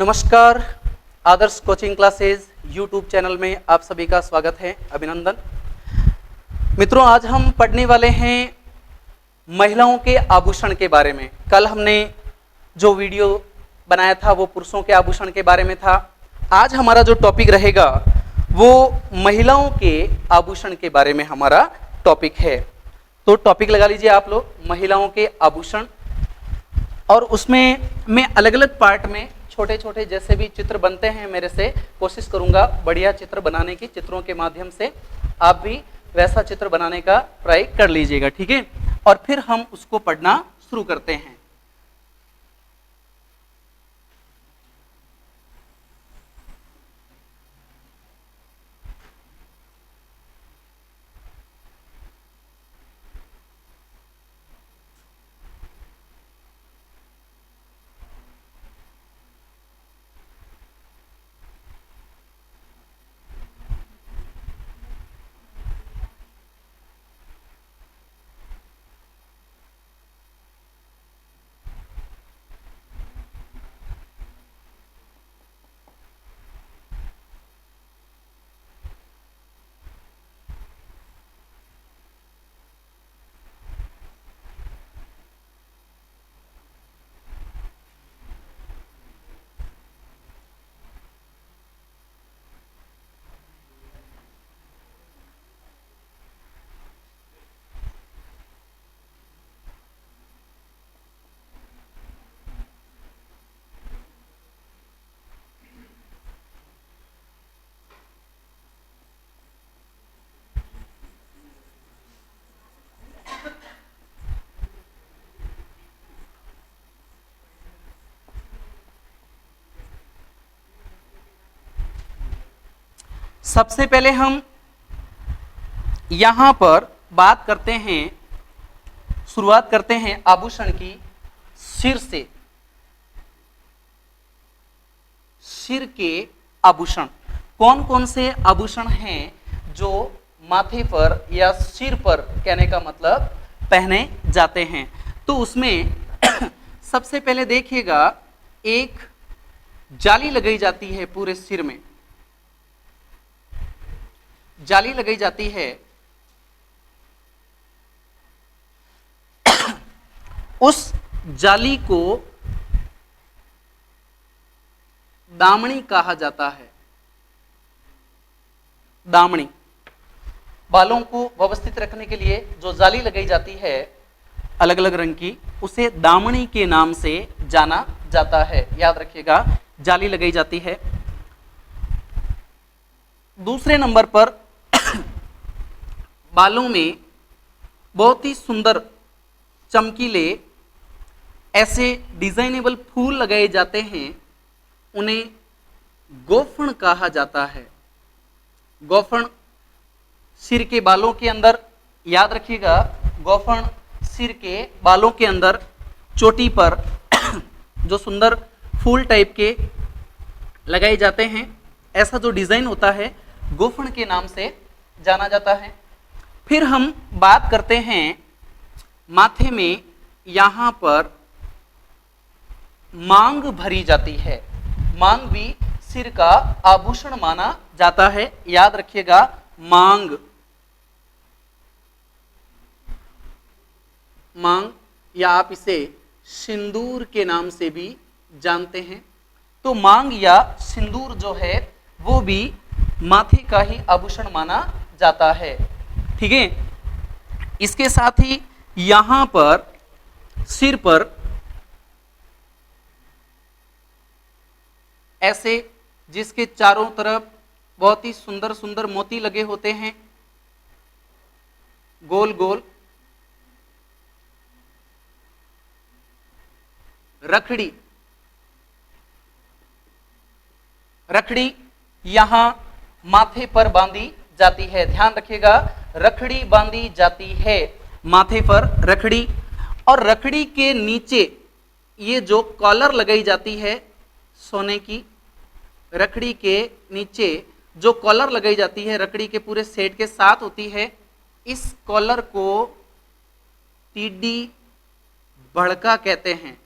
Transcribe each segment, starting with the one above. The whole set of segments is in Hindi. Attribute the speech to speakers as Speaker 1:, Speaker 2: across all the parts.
Speaker 1: नमस्कार, आदर्श कोचिंग क्लासेज यूट्यूब चैनल में आप सभी का स्वागत है, अभिनंदन। मित्रों, आज हम पढ़ने वाले हैं महिलाओं के आभूषण के बारे में। कल हमने जो वीडियो बनाया था वो पुरुषों के आभूषण के बारे में था। आज हमारा जो टॉपिक रहेगा वो महिलाओं के आभूषण के बारे में हमारा टॉपिक है। तो टॉपिक लगा लीजिए आप लोग, महिलाओं के आभूषण। और उसमें मैं अलग अलग पार्ट में छोटे छोटे जैसे भी चित्र बनते हैं मेरे से कोशिश करूंगा बढ़िया चित्र बनाने की। चित्रों के माध्यम से आप भी वैसा चित्र बनाने का ट्राई कर लीजिएगा, ठीक है। और फिर हम उसको पढ़ना शुरू करते हैं। सबसे पहले हम यहां पर बात करते हैं, शुरुआत करते हैं आभूषण की सिर से। सिर के आभूषण कौन कौन से आभूषण हैं जो माथे पर या सिर पर, कहने का मतलब पहने जाते हैं। तो उसमें सबसे पहले देखिएगा, एक जाली लगाई जाती है पूरे सिर में, जाली लगाई जाती है। उस जाली को दामनी कहा जाता है। दामनी, बालों को व्यवस्थित रखने के लिए जो जाली लगाई जाती है अलग अलग रंग की, उसे दामनी के नाम से जाना जाता है। याद रखिएगा, जाली लगाई जाती है। दूसरे नंबर पर बालों में बहुत ही सुंदर चमकीले ऐसे डिजाइनेबल फूल लगाए जाते हैं, उन्हें गोफन कहा जाता है। गोफन सिर के बालों के अंदर, याद रखिएगा, गोफन सिर के बालों के अंदर चोटी पर जो सुंदर फूल टाइप के लगाए जाते हैं, ऐसा जो डिजाइन होता है गोफन के नाम से जाना जाता है। फिर हम बात करते हैं माथे में, यहां पर मांग भरी जाती है। मांग भी सिर का आभूषण माना जाता है। याद रखिएगा, मांग, मांग या आप इसे सिंदूर के नाम से भी जानते हैं। तो मांग या सिंदूर जो है वो भी माथे का ही आभूषण माना जाता है, ठीक है। इसके साथ ही यहां पर सिर पर ऐसे, जिसके चारों तरफ बहुत ही सुंदर सुंदर मोती लगे होते हैं, गोल गोल। रखड़ी, रखड़ी यहां माथे पर बांधी जाती है। ध्यान रखिएगा, रखड़ी बांधी जाती है माथे पर, रखड़ी। और रखड़ी के नीचे ये जो कॉलर लगाई जाती है सोने की, रखड़ी के नीचे जो कॉलर लगाई जाती है रखड़ी के पूरे सेट के साथ होती है, इस कॉलर को टीडी बड़का कहते हैं।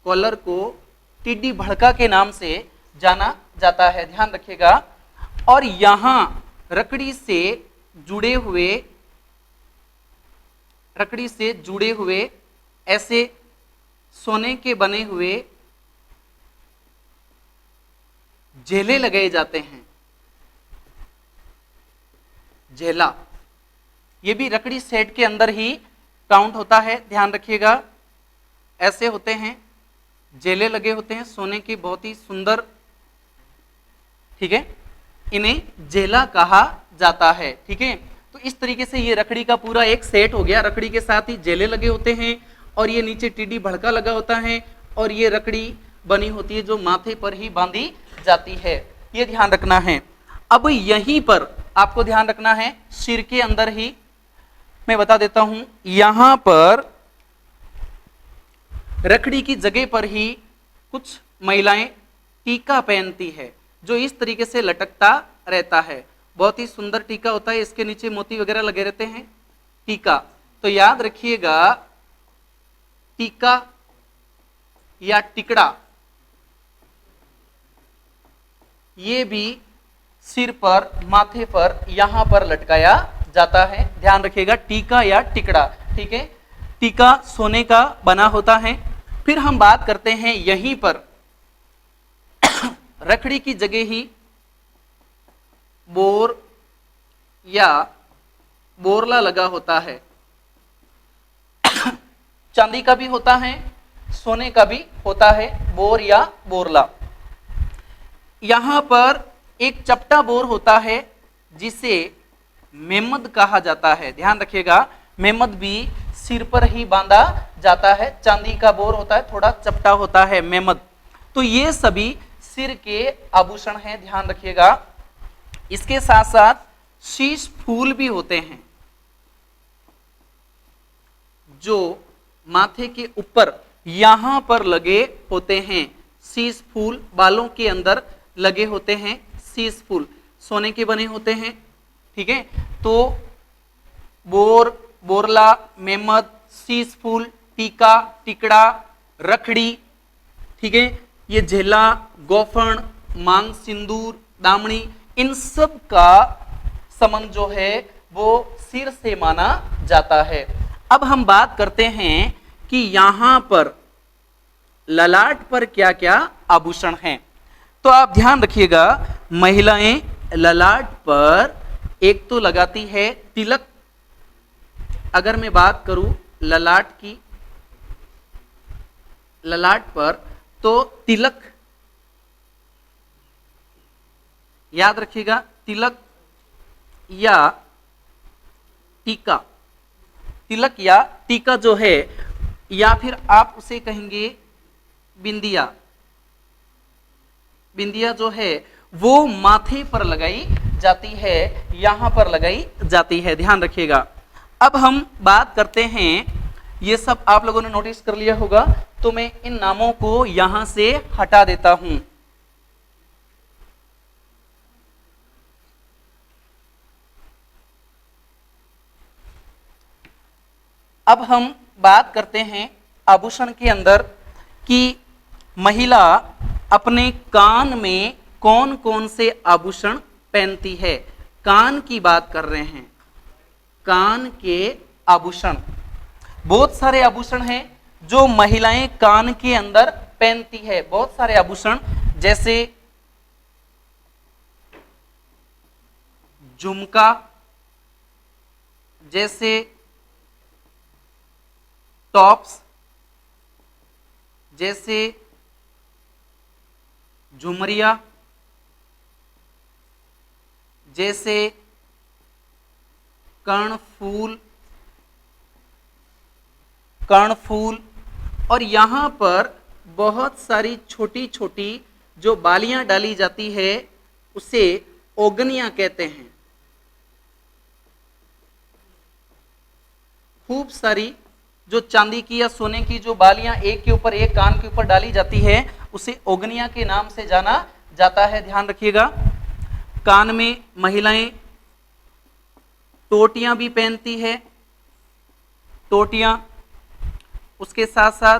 Speaker 1: कॉलर को टिड्डी भड़का के नाम से जाना जाता है, ध्यान रखिएगा। और यहां रकड़ी से जुड़े हुए ऐसे सोने के बने हुए झेले लगाए जाते हैं। झेला, ये भी रकड़ी सेट के अंदर ही काउंट होता है, ध्यान रखिएगा। ऐसे होते हैं, जेले लगे होते हैं सोने की, बहुत ही सुंदर, ठीक है, इन्हें जेला कहा जाता है, ठीक है। तो इस तरीके से ये रकड़ी का पूरा एक सेट हो गया। रकड़ी के साथ ही जेले लगे होते हैं और ये नीचे टिड्डी भड़का लगा होता है और ये रकड़ी बनी होती है जो माथे पर ही बांधी जाती है, ये ध्यान रखना है। अब यहीं पर आपको ध्यान रखना है, सिर के अंदर ही मैं बता देता हूं, यहां पर रखड़ी की जगह पर ही कुछ महिलाएं टीका पहनती है जो इस तरीके से लटकता रहता है। बहुत ही सुंदर टीका होता है, इसके नीचे मोती वगैरह लगे रहते हैं, टीका। तो याद रखिएगा, टीका या टिकड़ा ये भी सिर पर, माथे पर, यहां पर लटकाया जाता है, ध्यान रखिएगा। टीका या टिकड़ा, ठीक है। टीका सोने का बना होता है। फिर हम बात करते हैं यहीं पर रखड़ी की जगह ही बोर या बोरला लगा होता है। चांदी का भी होता है, सोने का भी होता है, बोर या बोरला। यहां पर एक चपटा बोर होता है जिसे मेमद कहा जाता है, ध्यान रखिएगा। मेमद भी सिर पर ही बांधा जाता है। चांदी का बोर होता है, थोड़ा चपटा होता है मेमद। तो ये सभी सिर के आभूषण हैं, ध्यान रखिएगा। इसके साथ साथ शीश फूल भी होते हैं जो माथे के ऊपर यहां पर लगे होते हैं। शीश फूल बालों के अंदर लगे होते हैं, शीश फूल सोने के बने होते हैं, ठीक है। तो बोर, बोरला, मेमद, शीश फूल, टीका, टिकड़ा, रखड़ी, ठीक है, ये झेला, गोफण, मांग सिंदूर, दामनी, इन सब का संबंध जो है वो सिर से माना जाता है। अब हम बात करते हैं कि यहां पर ललाट पर क्या क्या आभूषण हैं। तो आप ध्यान रखिएगा, महिलाएं ललाट पर एक तो लगाती है तिलक। अगर मैं बात करूं ललाट की, ललाट पर तो तिलक, याद रखिएगा, तिलक या टीका, तिलक या टीका जो है, या फिर आप उसे कहेंगे बिंदिया। बिंदिया जो है वो माथे पर लगाई जाती है, यहां पर लगाई जाती है, ध्यान रखिएगा। अब हम बात करते हैं, ये सब आप लोगों ने नोटिस कर लिया होगा, तो मैं इन नामों को यहां से हटा देता हूं। अब हम बात करते हैं आभूषण के अंदर कि महिला अपने कान में कौन कौन से आभूषण पहनती है। कान की बात कर रहे हैं, कान के आभूषण, बहुत सारे आभूषण हैं जो महिलाएं कान के अंदर पहनती है। बहुत सारे आभूषण, जैसे झुमका, जैसे टॉप्स, जैसे झुमरिया, जैसे कर्णफूल, कर्णफूल, और यहां पर बहुत सारी छोटी छोटी जो बालियां डाली जाती है उसे ओगनियां कहते हैं। खूब सारी जो चांदी की या सोने की जो बालियां एक के ऊपर एक कान के ऊपर डाली जाती है उसे ओगनिया के नाम से जाना जाता है, ध्यान रखिएगा। कान में महिलाएं टोटियां भी पहनती है, टोटियां, उसके साथ साथ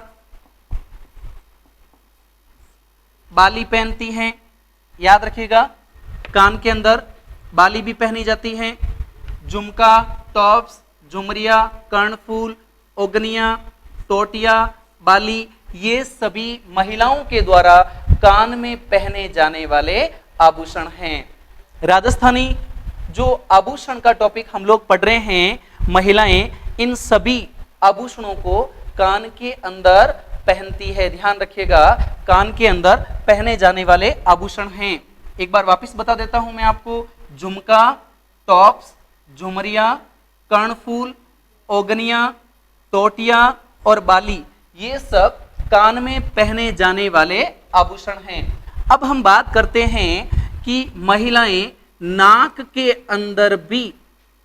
Speaker 1: बाली पहनती हैं, याद रखिएगा। कान के अंदर बाली भी पहनी जाती है। झुमका, टॉप्स, झुमरिया, कर्णफूल, ओगनिया, टोटिया, बाली, ये सभी महिलाओं के द्वारा कान में पहने जाने वाले आभूषण हैं। राजस्थानी जो आभूषण का टॉपिक हम लोग पढ़ रहे हैं, महिलाएं इन सभी आभूषणों को कान के अंदर पहनती है। ध्यान रखिएगा, कान के अंदर पहने जाने वाले आभूषण हैं। एक बार वापस बता देता हूं मैं आपको। झुमका, टॉप्स, झुमरिया, कर्णफूल, ओगनिया, टोटिया और बाली, ये सब कान में पहने जाने वाले आभूषण हैं। अब हम बात करते हैं कि महिलाएं नाक के अंदर भी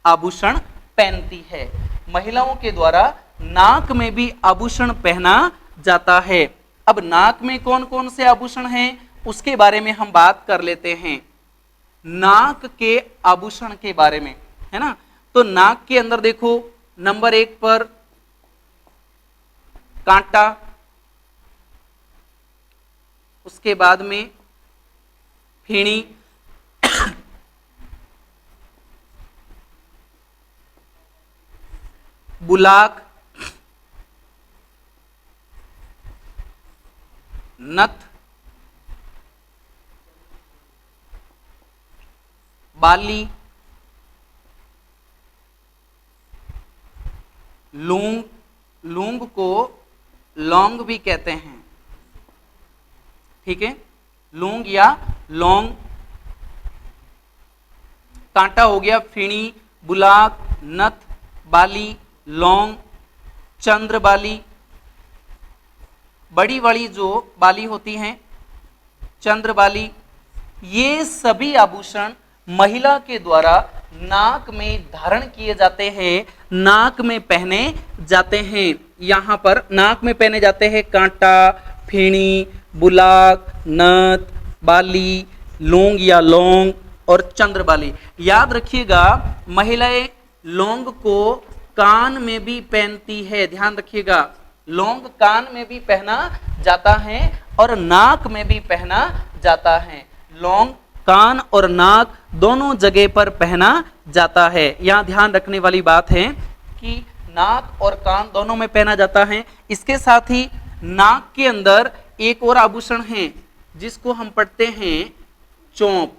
Speaker 1: आभूषण पहनती है। महिलाओं के द्वारा नाक में भी आभूषण पहना जाता है। अब नाक में कौन कौन से आभूषण हैं उसके बारे में हम बात कर लेते हैं। नाक के आभूषण के बारे में, है ना। तो नाक के अंदर देखो, नंबर 1 पर कांटा, उसके बाद में फीणी, बुलाक, नथ, बाली, लूंग, लूंग को लौंग भी कहते हैं, ठीक है, लूंग या लौंग। कांटा हो गया, फीणी, बुलाक, नथ, बाली, लौंग, चंद्र बाली, बड़ी वाली जो बाली होती हैं चंद्र बाली, ये सभी आभूषण महिला के द्वारा नाक में धारण किए जाते हैं, नाक में पहने जाते हैं। यहाँ पर नाक में पहने जाते हैं कांटा, फीणी, बुलाक, नथ, बाली, लौंग या लौंग और चंद्रबाली। याद रखिएगा, महिलाएं लौंग को कान में भी पहनती है। ध्यान रखिएगा, लौंग कान में भी पहना जाता है और नाक में भी पहना जाता है। लौंग कान और नाक दोनों जगह पर पहना जाता है। यहाँ ध्यान रखने वाली बात है कि नाक और कान दोनों में पहना जाता है। इसके साथ ही नाक के अंदर एक और आभूषण है जिसको हम पढ़ते हैं चौंप।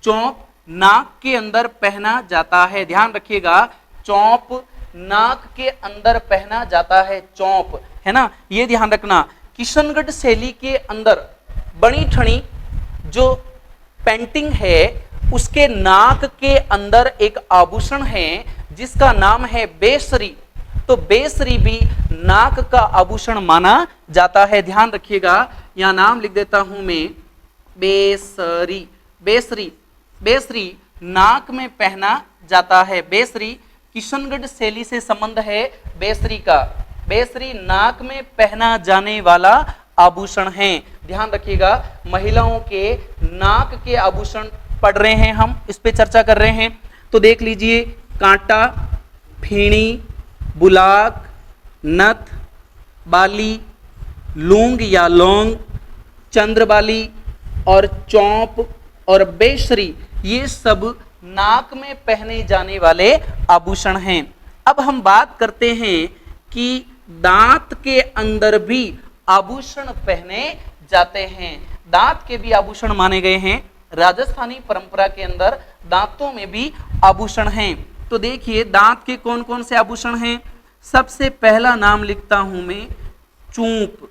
Speaker 1: चौंप नाक के अंदर पहना जाता है। ध्यान रखिएगा, चौंप नाक के अंदर पहना जाता है, चौंप, है ना। ये ध्यान रखना, किशनगढ़ शैली के अंदर बनी ठनी जो पेंटिंग है उसके नाक के अंदर एक आभूषण है जिसका नाम है बेसरी। तो बेसरी भी नाक का आभूषण माना जाता है। ध्यान रखिएगा, यहां नाम लिख देता हूं मैं, बेसरी। बेसरी, बेसरी नाक में पहना जाता है। बेसरी किशनगढ़ शैली से संबंध है बेसरी का। बेसरी नाक में पहना जाने वाला आभूषण है। ध्यान रखिएगा, महिलाओं के नाक के आभूषण पढ़ रहे हैं हम, इस पे चर्चा कर रहे हैं। तो देख लीजिए, कांटा, फीणी, बुलाक, नथ, बाली, लूंग या लौंग, चंद्रबाली और चौंप और बेसरी, ये सब नाक में पहने जाने वाले आभूषण हैं। अब हम बात करते हैं कि दांत के अंदर भी आभूषण पहने जाते हैं। दांत के भी आभूषण माने गए हैं। राजस्थानी परंपरा के अंदर दांतों में भी आभूषण हैं। तो देखिए, दांत के कौन कौन से आभूषण हैं। सबसे पहला नाम लिखता हूं मैं चूंप,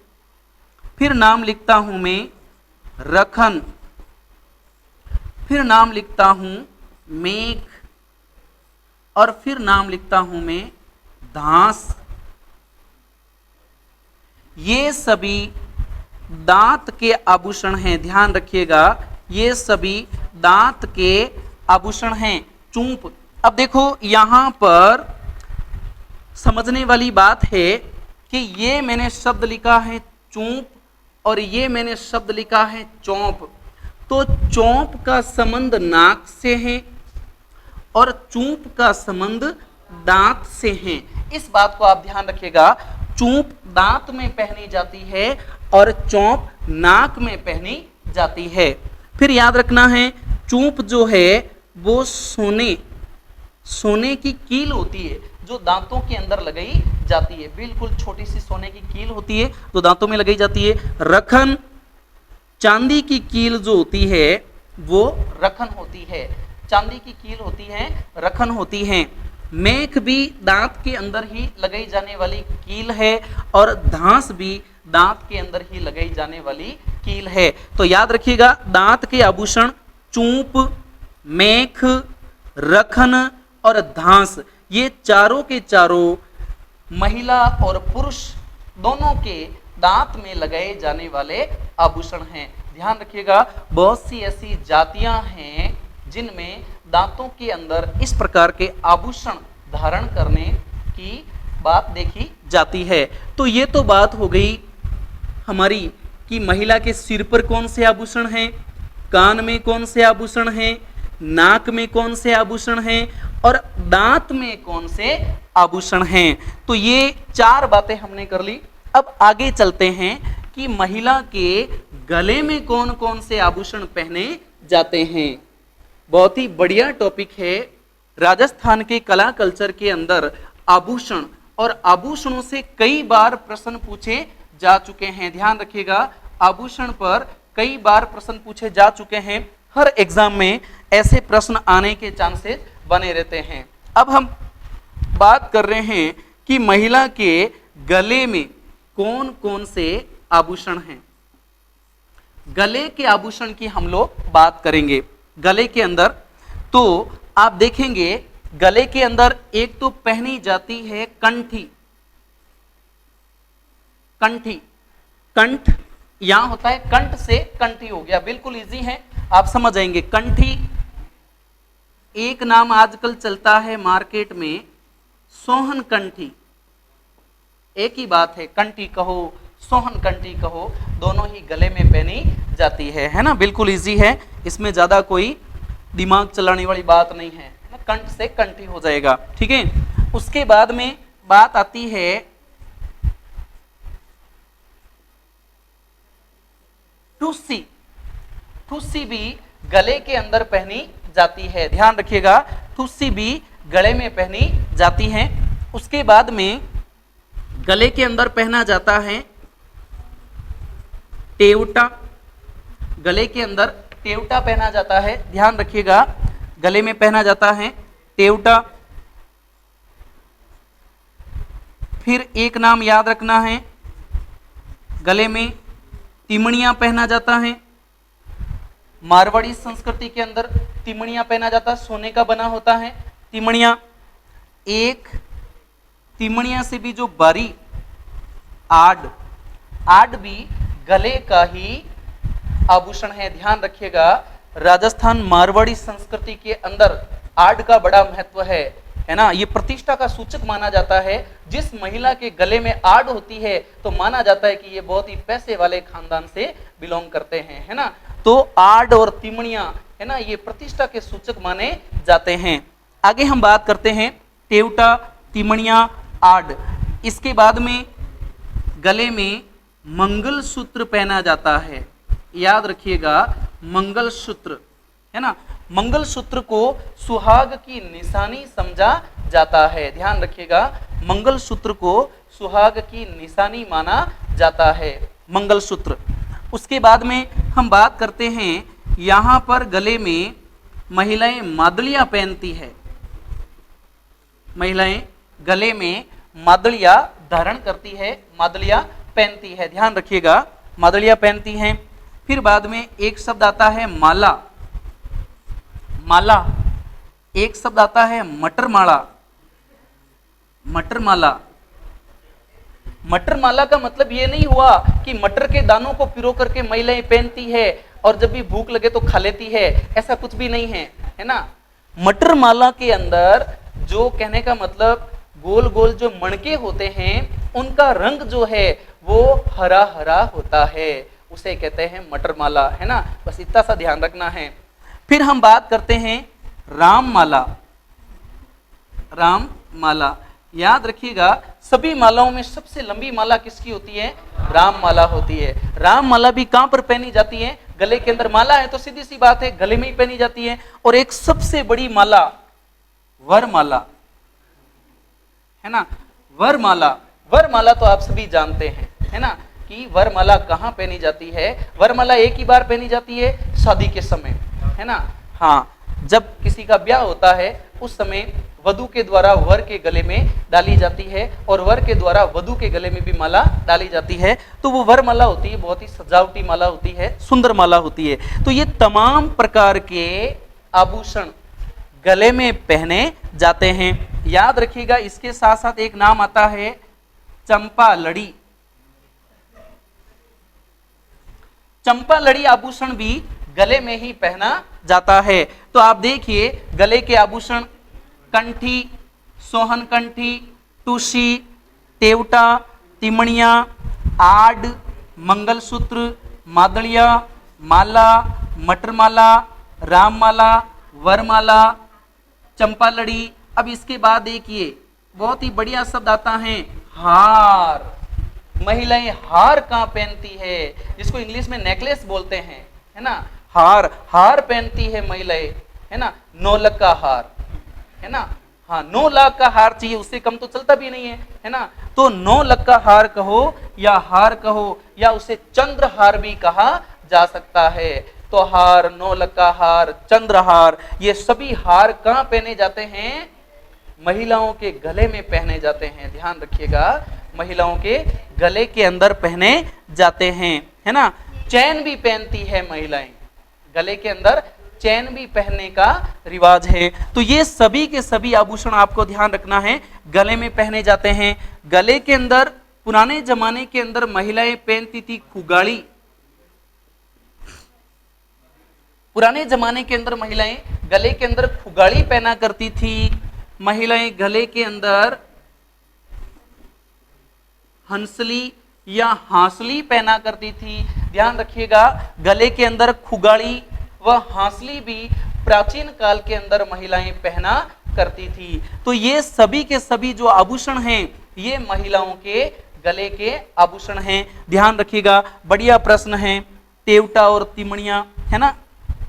Speaker 1: फिर नाम लिखता हूं मैं रखन, फिर नाम लिखता हूं मेख और फिर नाम लिखता हूं मैं धांस। ये सभी दांत के आभूषण हैं। ध्यान रखिएगा, ये सभी दांत के आभूषण हैं। चूंप, अब देखो यहां पर समझने वाली बात है कि ये मैंने शब्द लिखा है चूंप और ये मैंने शब्द लिखा है चौंप। तो चौंप का संबंध नाक से है और चूंप का संबंध दांत से है। इस बात को आप ध्यान रखिएगा। चूंप दांत में पहनी जाती है और चौंप नाक में पहनी जाती है। फिर याद रखना है चूंप जो है वो सोने की कील होती है जो दांतों के अंदर लगाई जाती है, बिल्कुल छोटी सी सोने की कील होती है जो दांतों में लगाई जाती है। रखन, चांदी की कील जो होती है वो रखन होती है, चांदी की कील होती है, रखन होती है। मेख भी दांत के अंदर ही लगाई जाने वाली कील है और धांस भी दांत के अंदर ही लगाई जाने वाली कील है। तो याद रखिएगा दांत के आभूषण चूंप, मेख, रखन और धांस, ये चारों के चारों महिला और पुरुष दोनों के दांत में लगाए जाने वाले आभूषण हैं। ध्यान रखिएगा बहुत सी ऐसी जातियां हैं जिनमें दांतों के अंदर इस प्रकार के आभूषण धारण करने की बात देखी जाती है। तो ये तो बात हो गई हमारी कि महिला के सिर पर कौन से आभूषण हैं, कान में कौन से आभूषण हैं, नाक में कौन से आभूषण हैं और दांत में कौन से आभूषण हैं। तो ये चार बातें हमने कर ली। अब आगे चलते हैं कि महिला के गले में कौन कौन से आभूषण पहने जाते हैं। बहुत ही बढ़िया टॉपिक है। राजस्थान के कला कल्चर के अंदर आभूषण और आभूषणों से कई बार प्रश्न पूछे जा चुके हैं। ध्यान रखिएगा आभूषण पर कई बार प्रश्न पूछे जा चुके हैं। हर एग्जाम में ऐसे प्रश्न आने के चांसेस बने रहते हैं। अब हम बात कर रहे हैं कि महिला के गले में कौन कौन से आभूषण हैं। गले के आभूषण की हम लोग बात करेंगे। गले के अंदर तो आप देखेंगे गले के अंदर एक तो पहनी जाती है कंठी। कंठी, कंठ यहां होता है, कंठ से कंठी हो गया, बिल्कुल इजी है, आप समझ जाएंगे। कंठी, एक नाम आजकल चलता है मार्केट में सोहन कंठी, एक ही बात है, कंठी कहो सोहन कंठी कहो, दोनों ही गले में पहनी जाती है ना। बिल्कुल इजी है, इसमें ज्यादा कोई दिमाग चलाने वाली बात नहीं है, कंठ से कंठी हो जाएगा, ठीक है। उसके बाद में बात आती है टुस्सी। टुस्सी भी गले के अंदर पहनी जाती है। ध्यान रखिएगा टुस्सी भी गले में पहनी जाती है। उसके बाद में गले के अंदर पहना जाता है टेवटा। गले के अंदर टेवटा पहना जाता है। ध्यान रखिएगा गले में पहना जाता है टेवटा। फिर एक नाम याद रखना है, गले में तिमणिया पहना जाता है। मारवाड़ी संस्कृति के अंदर तिमणिया पहना जाता है, सोने का बना होता है तिमणिया। एक तिमणिया से भी जो बारी आड, आड भी गले का ही आभूषण है। ध्यान रखिएगा राजस्थान मारवाड़ी संस्कृति के अंदर आड का बड़ा महत्व है ना। ये प्रतिष्ठा का सूचक माना जाता है। जिस महिला के गले में आड होती है तो माना जाता है कि ये बहुत ही पैसे वाले खानदान से बिलोंग करते हैं, है ना। तो आड और तिमणिया है ना, ये प्रतिष्ठा के सूचक माने जाते हैं। आगे हम बात करते हैं टेवटा, तिमणिया, आड। इसके बाद में गले में मंगलसूत्र पहना जाता है। याद रखिएगा मंगलसूत्र है ना, मंगलसूत्र को सुहाग की निशानी समझा जाता है। ध्यान रखिएगा मंगलसूत्र को सुहाग की निशानी माना जाता है मंगलसूत्र। उसके बाद में हम बात करते हैं यहां पर गले में महिलाएं मादलियां पहनती है। महिलाएं गले में मादलियां धारण करती है, मादलियां पहनती है। ध्यान रखिएगा मादलियां पहनती हैं। फिर बाद में एक शब्द आता है माला। माला, एक शब्द आता है मटर माला। मटर माला, मटर माला का मतलब ये नहीं हुआ कि मटर के दानों को पिरो करके महिलाएं पहनती है और जब भी भूख लगे तो खा लेती है, ऐसा कुछ भी नहीं है, है ना। मटर माला के अंदर जो कहने का मतलब गोल गोल जो मणके होते हैं उनका रंग जो है वो हरा हरा होता है, उसे कहते हैं मटर माला, है ना। बस इतना सा ध्यान रखना है। फिर हम बात करते हैं राम माला। राम माला, याद रखिएगा सभी मालाओं में सबसे लंबी माला किसकी होती है? राम माला होती है। राम माला भी कहां पर पहनी जाती है? गले के अंदर। माला है तो सीधी सी बात है गले में ही पहनी जाती है। और एक सबसे बड़ी माला वरमाला है ना, वरमाला। वरमाला तो आप सभी जानते हैं, है ना, कि वरमाला कहां पहनी जाती है? वरमाला एक ही बार पहनी जाती है शादी के समय, है ना। हाँ, जब किसी का ब्याह होता है उस समय वधु के द्वारा वर के गले में डाली जाती है और वर के द्वारा वधु के गले में भी माला डाली जाती है। तो वो वरमाला होती है, बहुत ही सजावटी माला होती है, सुंदर माला होती है। तो ये तमाम प्रकार के आभूषण गले में पहने जाते हैं। याद रखिएगा, इसके साथ साथ एक नाम आता है चंपा लड़ी। चंपा लड़ी आभूषण भी गले में ही पहना जाता है। तो आप देखिए गले के आभूषण कंठी, सोहन कंठी, टूसी, तेवटा, तिमणिया, आड, मंगलसूत्र, मादलिया, माला, मटरमाला, राममाला, वरमाला, चंपा लड़ी। अब इसके बाद देखिए बहुत ही बढ़िया शब्द आता है हार। महिलाएं हार कहां पहनती है? जिसको इंग्लिश में नेकलेस बोलते हैं, है ना। हार, हार पहनती है महिलाएं, है ना। 9 लाख का हार, है ना। हाँ, 9 लाख का हार चाहिए, उससे कम तो चलता भी नहीं है ना। तो 9 लाख का हार कहो या हार कहो या उसे चंद्रहार भी कहा जा सकता है। तो हार, 9 लाख का हार, चंद्रहार, ये सभी हार कहां पहने जाते हैं? महिलाओं के गले में पहने जाते हैं। ध्यान रखिएगा, महिलाओं के गले के अंदर पहने जाते हैं, है ना। चैन भी पहनती है महिलाएं, गले के अंदर चैन भी पहनने का रिवाज है। तो ये सभी के सभी आभूषण आपको ध्यान रखना है, गले में पहने जाते हैं। गले के अंदर पुराने जमाने के अंदर महिलाएं पहनती थी खुगाड़ी। पुराने जमाने के अंदर महिलाएं गले के अंदर खुगाड़ी पहना करती थी। महिलाएं गले के अंदर हंसली या हांसली पहना करती थी। ध्यान रखिएगा, गले के अंदर खुगाड़ी व हांसली भी प्राचीन काल के अंदर महिलाएं पहना करती थी। तो ये सभी के सभी जो आभूषण हैं ये महिलाओं के गले के आभूषण हैं। ध्यान रखिएगा, बढ़िया प्रश्न है। तेवटा और तिमणिया, है ना,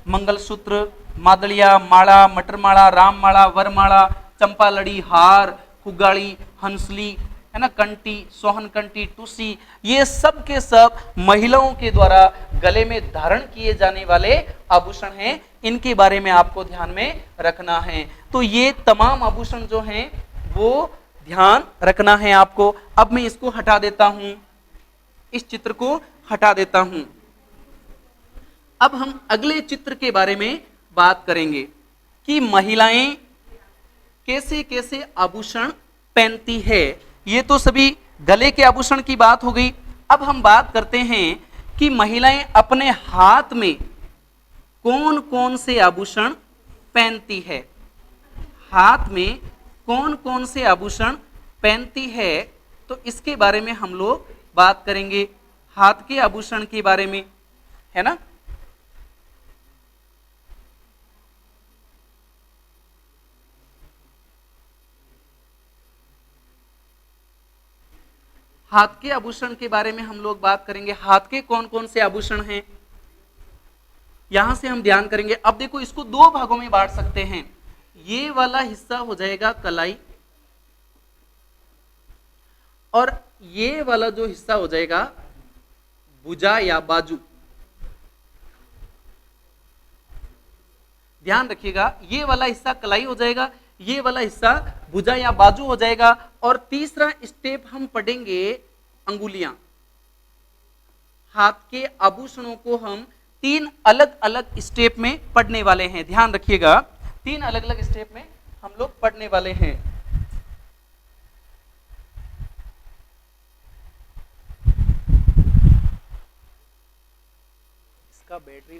Speaker 1: मंगलसूत्र, मादलिया, माला, मटरमाला, राममाला, वरमाला, चंपा लड़ी, हार, खुगाड़ी, हंसली, है ना, कंठी, सोहन कंठी, टूसी, ये सब के सब महिलाओं के द्वारा गले में धारण किए जाने वाले आभूषण हैं। इनके बारे में आपको ध्यान में रखना है। तो ये तमाम आभूषण जो हैं वो ध्यान रखना है आपको। अब मैं इसको हटा देता हूं, इस चित्र को हटा देता हूं। अब हम अगले चित्र के बारे में बात करेंगे कि महिलाएं कैसे कैसे आभूषण पहनती है। ये तो सभी गले के आभूषण की बात हो गई। अब हम बात करते हैं कि महिलाएं अपने हाथ में कौन कौन से आभूषण पहनती है। हाथ में कौन कौन से आभूषण पहनती है, तो इसके बारे में हम लोग बात करेंगे, हाथ के आभूषण के बारे में, है ना। हाथ के आभूषण के बारे में हम लोग बात करेंगे। हाथ के कौन कौन से आभूषण हैं, यहां से हम ध्यान करेंगे। अब देखो, इसको 2 भागों में बांट सकते हैं। ये वाला हिस्सा हो जाएगा कलाई और ये वाला जो हिस्सा हो जाएगा भुजा या बाजू। ध्यान रखिएगा, ये वाला हिस्सा कलाई हो जाएगा, ये वाला हिस्सा भुजा या बाजू हो जाएगा। और तीसरा स्टेप हम पढ़ेंगे अंगुलियां। हाथ के आभूषणों को हम 3 अलग अलग स्टेप में पढ़ने वाले हैं। ध्यान रखिएगा, 3 अलग अलग स्टेप में हम लोग पढ़ने वाले हैं। इसका बैटरी